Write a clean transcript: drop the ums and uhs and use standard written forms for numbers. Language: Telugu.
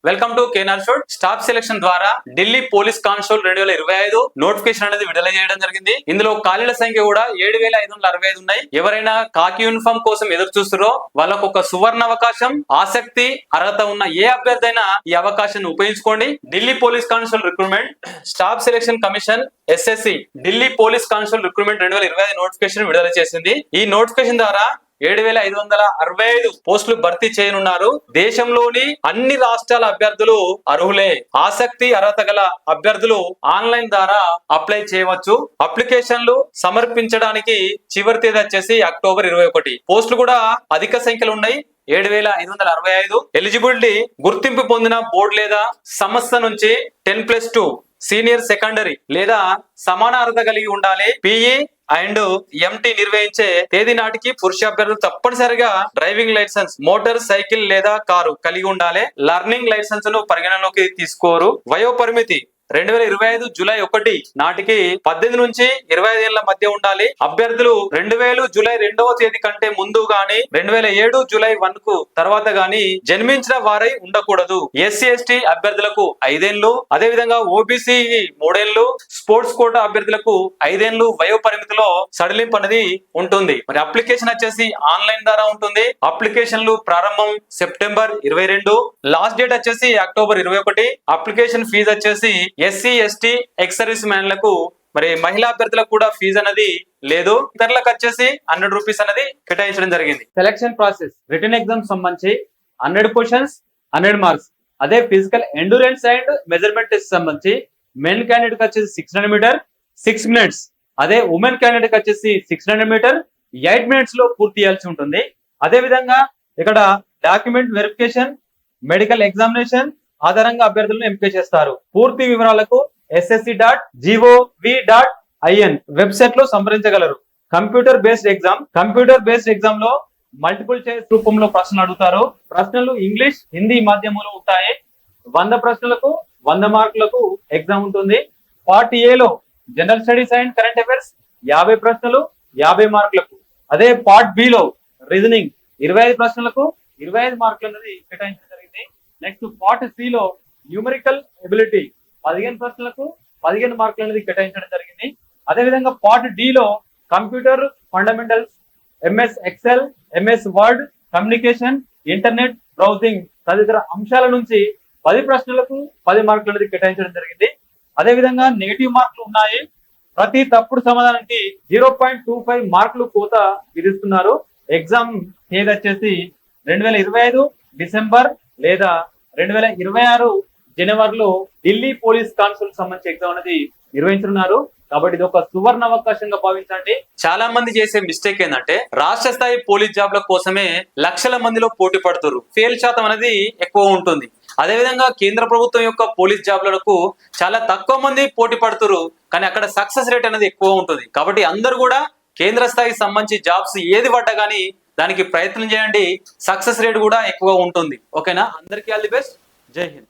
వెల్కమ్ టు కేనార్ షోడ్. స్టాఫ్ సెలక్షన్ ద్వారా ఢిల్లీ పోలీస్ కానిస్టేబుల్ 2025 నోటిఫికేషన్ అనేది విడుదల చేయడం జరిగింది. ఇందులో ఖాళీల సంఖ్య కూడా 7,565 ఉన్నాయి. ఎవరైనా కాకి యూనిఫామ్ కోసం ఎదురు చూస్తారో వాళ్ళకు ఒక సువర్ణ అవకాశం, ఆసక్తి, అర్హత ఉన్న ఏ అభ్యర్థి అయినా ఈ అవకాశాన్ని ఉపయోగించుకోండి. Delhi police constable recruitment staff selection commission SSC Delhi police constable recruitment 2025 notification విడుదల చేసింది. ఈ నోటిఫికేషన్ ద్వారా 7,565 పోస్టులు భర్తీ చేయనున్నారు. దేశంలోని అన్ని రాష్ట్రాల అభ్యర్థులు అర్హులే. ఆసక్తి, అర్హత గల అభ్యర్థులు ఆన్లైన్ ద్వారా అప్లై చేయవచ్చు. అప్లికేషన్లు సమర్పించడానికి చివరి తేదీ వచ్చేసి అక్టోబర్ 21. పోస్టులు కూడా అధిక సంఖ్యలో ఉన్నాయి. 7,565. ఎలిజిబిలిటీ గుర్తింపు పొందిన బోర్డు లేదా సంస్థ నుంచి 10+2 సీనియర్ సెకండరీ లేదా సమాన అర్హత కలిగి ఉండాలి. PE అండ్ MT నిర్వహించే తేదీ నాటికి పురుష అభ్యర్థులు తప్పనిసరిగా డ్రైవింగ్ లైసెన్స్, మోటార్ సైకిల్ లేదా కారు కలిగి ఉండాలి. లర్నింగ్ లైసెన్స్ ను పరిగణలోకి తీసుకోరు. వయో పరిమితి 2025 జూలై 1 నాటికి 18 నుంచి 25 ఏళ్ల మధ్య ఉండాలి. అభ్యర్థులు 2000 జూలై 2వ తేదీ కంటే ముందు గాని 2007 జూలై 1 కు తర్వాత గాని జన్మించిన వారై ఉండకూడదు. SC/ST అభ్యర్థులకు 5 ఏళ్లు, అదే విధంగా OBC 3 ఏళ్లు, స్పోర్ట్స్ కోటా అభ్యర్థులకు 5 ఏళ్లు వయో పరిమితిలో సడలింపు అనేది ఉంటుంది. మరి అప్లికేషన్ వచ్చేసి ఆన్లైన్ ద్వారా ఉంటుంది. అప్లికేషన్లు ప్రారంభం సెప్టెంబర్ 22, లాస్ట్ డేట్ వచ్చేసి అక్టోబర్ 21. అప్లికేషన్ ఫీజు వచ్చేసి SC/ST ఎక్స్ సర్వీస్ మ్యాన్లకు, మరి మహిళా అభ్యర్థులకు కూడా ఫీజు అనేది లేదు. ఇతరులకు వచ్చేసి 100 రూపీస్ అనేది కేటాయించడం జరిగింది. సెలక్షన్ ప్రాసెస్ రిటన్ ఎగ్జామ్ సంబంధించి 100 క్వశ్చన్స్ 100 మార్క్స్. అదే physical endurance and measurement test సంబంధించి మెన్ క్యాండిడేట్ వచ్చేసి 600 మీటర్ 6 మినిట్స్. అదే ఉమెన్ క్యాండిడేట్ వచ్చేసి 600 మీటర్ 8 మినిట్స్ లో పూర్తి చేయాల్సి ఉంటుంది. అదే విధంగా ఇక్కడ డాక్యుమెంట్ వెరిఫికేషన్, మెడికల్ ఎగ్జామినేషన్ ఆధారంగా అభ్యర్థులను ఎంపిక చేస్తారు. పూర్తి వివరాలకు ssc.gov.in వెబ్సైట్ లో సంప్రదించగలరు. కంప్యూటర్ బేస్డ్ ఎగ్జామ్ లో మల్టిపుల్ చాయిస్ రూపంలో ప్రశ్నలు అడుగుతారు. ప్రశ్నలు ఇంగ్లీష్, హిందీ మాధ్యమంలో ఉంటాయి. 100 ప్రశ్నలకు 100 మార్కులకు ఎగ్జామ్ ఉంటుంది. పార్ట్ A లో general studies and current affairs 50 ప్రశ్నలు 50 మార్కులకు. అదే పార్ట్ B లో రీజనింగ్ 25 ప్రశ్నలకు 25 మార్కులు అనేది కేటాయించడం జరిగింది. నెక్స్ట్ పార్ట్ C లో న్యూమరికల్ ఎబిలిటీ 15 ప్రశ్నలకు 15 మార్కులు అనేది కేటాయించడం జరిగింది. అదే విధంగా పార్ట్ D లో computer fundamentals, MS excel, MS word, communication, internet browsing తదితర అంశాల నుంచి 10 ప్రశ్నలకు 10 మార్కులు అనేది కేటాయించడం జరిగింది. అదే విధంగా నెగిటివ్ మార్కులు ఉన్నాయి. ప్రతి తప్పుడు సమాధానానికి 0.25 మార్కులు కోత విధిస్తున్నారు. ఎగ్జామ్ తేదీ వచ్చేసి 2025 డిసెంబర్ లేదా 2026 జనవరిలో ఢిల్లీ పోలీస్ కానిస్టేబుల్ సంబంధించి ఎగ్జామ్ అనేది నిర్వహించనున్నారు. కాబట్టి ఇది ఒక సువర్ణ అవకాశంగా భావించండి. చాలా మంది చేసే మిస్టేక్ ఏంటంటే రాష్ట్ర స్థాయి పోలీస్ జాబ్ల కోసమే లక్షల మందిలో పోటీ పడుతున్నారు. ఫెయిల్ శాతం అనేది ఎక్కువ ఉంటుంది. అదే విధంగా కేంద్ర ప్రభుత్వం యొక్క పోలీస్ జాబ్లకు చాలా తక్కువ మంది పోటీ పడుతున్నారు, కానీ అక్కడ సక్సెస్ రేట్ అనేది ఎక్కువ ఉంటుంది. కాబట్టి అందరూ కూడా కేంద్ర స్థాయికి సంబంధించి జాబ్స్ ఏది పడ్డా కానీ దానికి ప్రయత్నం చేయండి. సక్సెస్ రేట్ కూడా ఎక్కువ ఉంటుంది. ఓకేనా? అందరికీ ఆల్ ది బెస్ట్. జై హింద్.